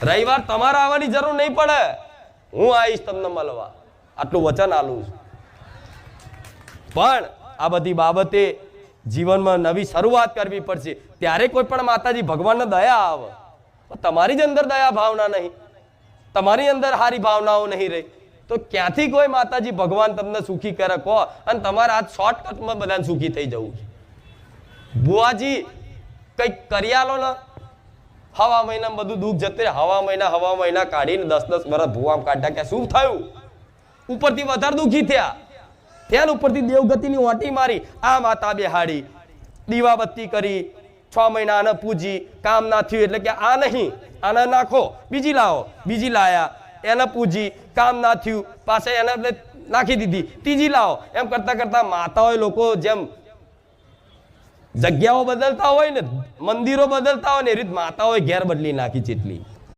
રવિવાર તમારે આવવાની જરૂર નહીં પડે, હું આવીશ તમને મળવા, આટલું વચન આલું છું. પણ આ બધી બાબતે જીવનમાં નવી શરૂઆત કરવી પડશે, ત્યારે કોઈ પણ માતાજી ભગવાનને દયા આવે. તમારી જ અંદર દયા ભાવના નહીં, તમારી અંદર સારી ભાવનાઓ નહીં રહી, તો ક્યાંથી કોઈ માતાજી ભગવાન તમને સુખી કરે કહો? અને તમારે આ શોર્ટકટમાં બધાને સુખી થઈ જવું છે. બુઆજી કંઈક કરી આલો ને, હવા મહિના બધું દુઃખ જતું રહે. હવા મહિના કાઢીને 10-10 વર્ષ ભૂવામ કાઢ્યા, કે શું થયું? ઉપરથી વધારે દુઃખી થયા. ત્યાં ઉપરથી દેવગતિની ઓટી મારી, આ માતા બેહાડી, દીવાબત્તી કરી, 6 મહિના આને પૂજી, કામ ના થયું એટલે કે આ નહીં, આને નાખો, બીજી લાવો, બીજી લાયા, એને પૂજી, કામ ના થયું, પાછા એને નાખી દીધી, ત્રીજી લાવો. એમ કરતા કરતા માતાઓએ લોકો જેમ જગ્યાઓ બદલતા હોય ને, મંદિરો બદલતા હોય ને, એ રીત માતાઓએ ઘેર બદલી નાખી. જેટલી